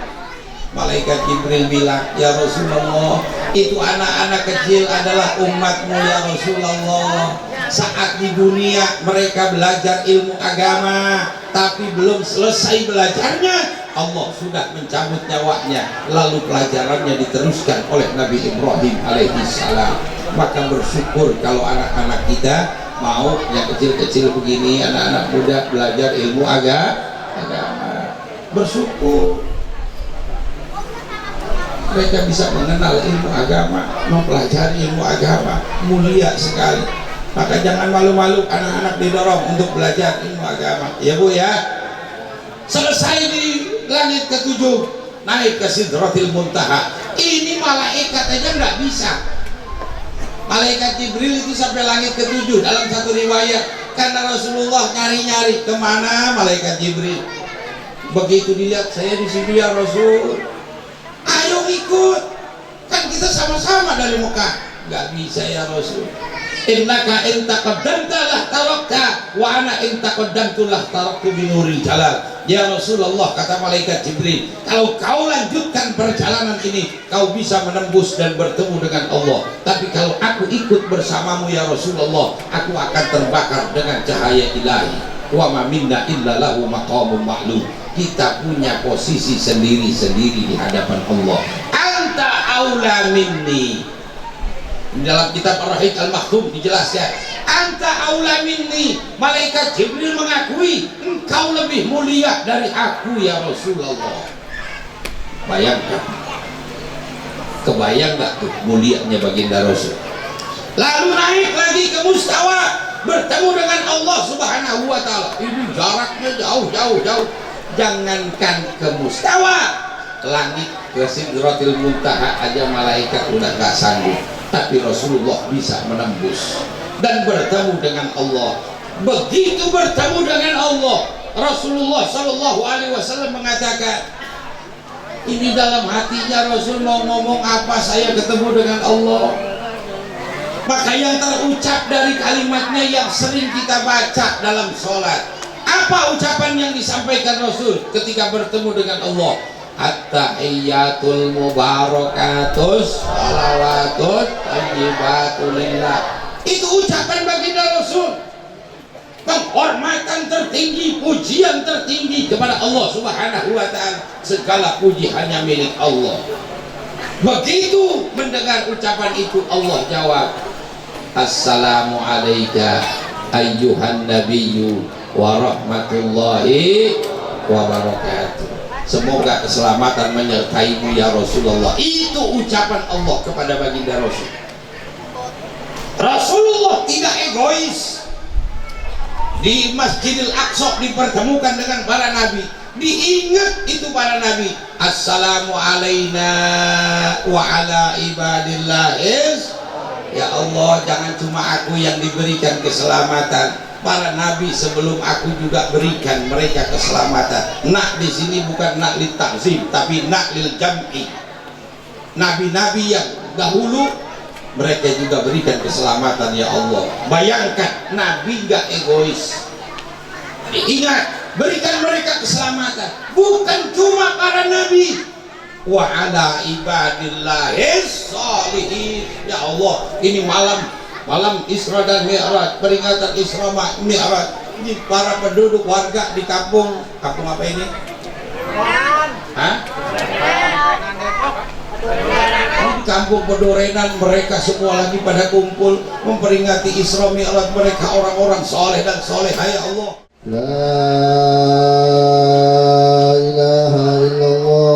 Malaikat Jibril bilang, ya Rasulullah, itu anak-anak kecil adalah umatmu ya Rasulullah. Saat di dunia mereka belajar ilmu agama, tapi belum selesai belajarnya, Allah sudah mencabut nyawanya, lalu pelajarannya diteruskan oleh Nabi Ibrahim alaihissalam. Maka bersyukur kalau anak-anak kita mau yang kecil-kecil begini, anak-anak muda belajar ilmu agama. Bersyukur mereka bisa mengenal ilmu agama, mempelajari ilmu agama, mulia sekali. Maka jangan malu-malu anak-anak didorong untuk belajar ilmu agama, ya Bu ya. Selesai di langit ke-7, naik ke Sidratil Muntaha. Ini malaikat aja nggak bisa. Malaikat Jibril itu sampai langit ke-7 dalam satu riwayat, karena Rasulullah nyari-nyari kemana malaikat Jibril. Begitu dilihat, saya di sini ya Rasul, ayo ikut, kan kita sama-sama dari Mekah. Nggak bisa ya Rasul, innaka in taqaddamta lah tarakta wa ana in taqaddamtu lah taraktu binuril jalal. Ya Rasulullah, kata malaikat Jibril, kalau kau lanjutkan perjalanan ini, kau bisa menembus dan bertemu dengan Allah. Tapi kalau aku ikut bersamamu ya Rasulullah, aku akan terbakar dengan cahaya ilahi. Wa ma minna illa lahu maqamun ma'lum. Kita punya posisi sendiri-sendiri di hadapan Allah. Anta aula minni. Dalam kitab Ar-Rahik Al-Maktum dijelaskan, anta aula minni, malaikat Jibril mengakui engkau lebih mulia dari aku ya Rasulullah. Bayangkan, kebayang gak tuh mulianya baginda Rasul. Lalu naik lagi ke mustawa, bertemu dengan Allah Subhanahu wa ta'ala. Ini jaraknya jauh. Jangankan ke mustawa, langit ke Sidratil Muntaha aja malaikat udah gak sanggup. Tapi Rasulullah bisa menembus dan bertemu dengan Allah. Begitu bertemu dengan Allah, Rasulullah Shallallahu Alaihi Wasallam mengatakan, ini dalam hatinya Rasul mau ngomong apa, saya ketemu dengan Allah. Maka yang terucap dari kalimatnya yang sering kita baca dalam sholat, apa ucapan yang disampaikan Rasul ketika bertemu dengan Allah? At-tahiyyatul mubarakatus salawatut thayyibatulillah. Itu ucapan baginda Rasul, penghormatan tertinggi, pujian tertinggi kepada Allah Subhanahu wa ta'ala. Segala puji hanya milik Allah. Begitu mendengar ucapan itu, Allah jawab, assalamu alayka ayyuhan nabiyyu wa rahmatullahi wa barakatuh. Semoga keselamatan menyertaimu ya Rasulullah. Itu ucapan Allah kepada baginda Rasul. Rasulullah tidak egois. Di Masjidil Aqsa dipertemukan dengan para nabi, diingat itu para nabi. Assalamu alayna wa ala ibadillahis. Ya Allah, jangan cuma aku yang diberikan keselamatan, para nabi sebelum aku juga berikan mereka keselamatan. Nak di sini bukan nak lil ta'zim, tapi nak lil jam'i. Nabi-nabi yang dahulu mereka juga berikan keselamatan ya Allah. Bayangkan, nabi gak egois. Ingat, berikan mereka keselamatan. Bukan cuma para nabi, wa ala ibadillahis sholihin. Ya Allah, ini malam Isra dan Mi'raj, peringatan Isra Mi'raj. Ini para penduduk warga di kampung apa ini? Hah? Di kampung Pedorenan, mereka semua lagi pada kumpul memperingati Isra Mi'raj mereka, orang-orang soleh dan soleha ya Allah. La ilaha illallah.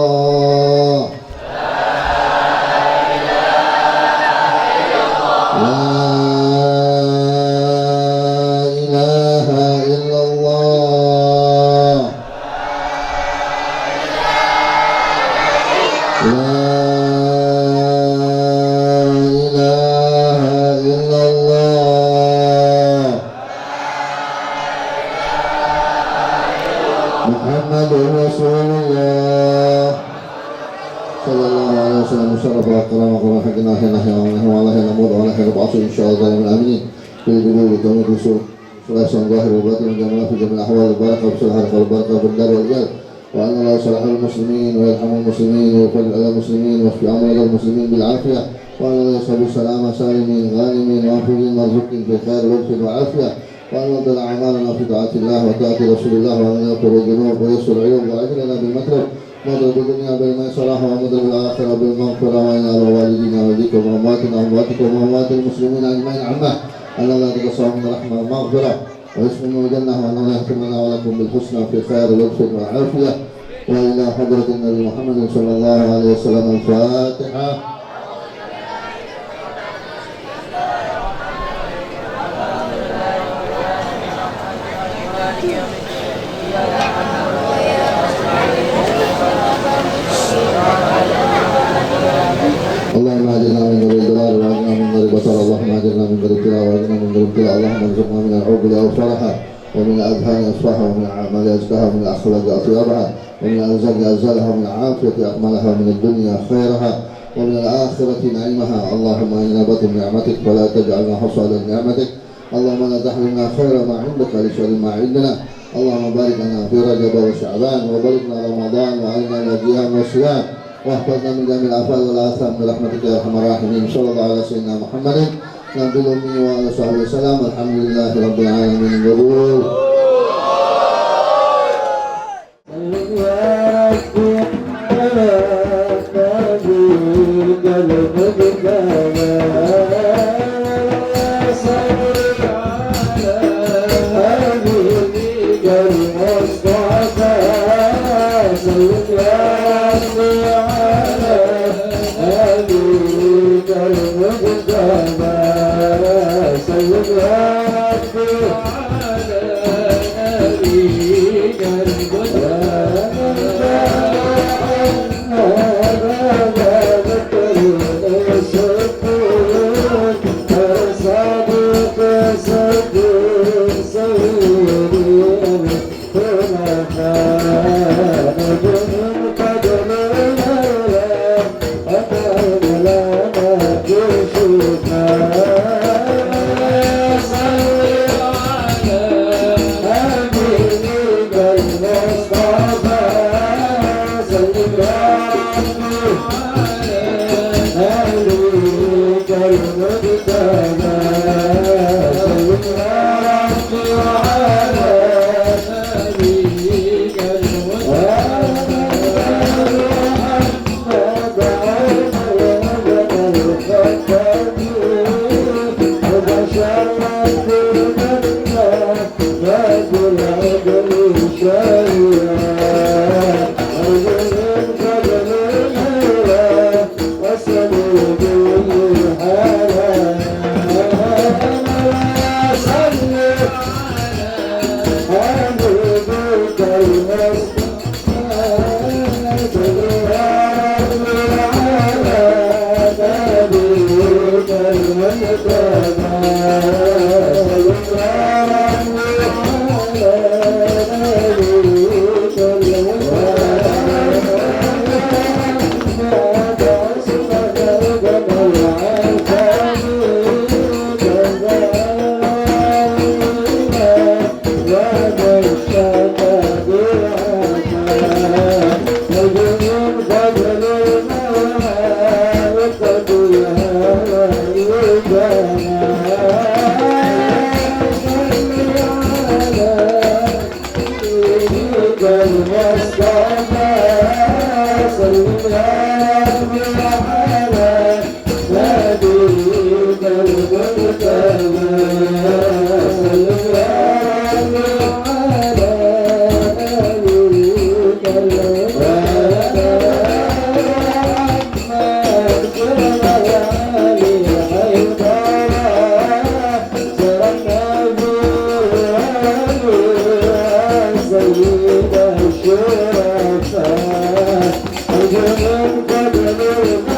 وأن الله يصلح المسلمين ويرحم المسلمين ويفرج على المسلمين ويشفي أمراض المسلمين بالعافية وأن الله يصحب السلام سالمين غانمين وافوزين مرزوقين بخير ولطف وعافية وأن يضل أعمالنا في طاعة الله وطاعة رسول الله وأن يغفر الذنوب ويسر العيوب وأجرنا بالمطلب مضرب الدنيا بالميسرة ومضرب الآخرة بالمغفرة وإن على والدينا ووالديكم وأمواتنا وأمواتكم وأموات المسلمين أجمعين عامة أن الله يتقصهم من رحمة ومغفرة ويسلم الجنة وأن الله يختم لنا ولكم بالحسنى في خير ولطف وعافية وإلى حضرة النبي محمد صلى الله عليه وسلم الفاتحة. اللهم اجعلنا من ذري الضلال واجعلنا من ذري البصر اللهم اجعلنا من ذري الابتلاء واجعلنا من ذري الابتلاء اللهم ارزقنا من العقل اوصالها ومن الاذهان اصفاها ومن الاعمال ازكاها ومن الاخلاق اطيبها ومن الارزاق ازالها ومن العافيه اكملها ومن الدنيا خيرها ومن الآخرة نعيمها. اللهم إنا بطن نعمتك فلا تجعلنا حصادا لنعمتك. اللهم لا تحرمنا خير ما عندك لشر ما عندنا. اللهم بارك لنا في رجب وشعبان وبلغنا رمضان وعلنا الأيام والصيام واحفظنا من جميع الآفات والآثام برحمتك يا أرحم الراحمين. صلى الله على سيدنا محمد نبي الأمي وعلى صحبه وسلم. الحمد لله رب العالمين. قبول. سيد الشرفاء أجمل قدر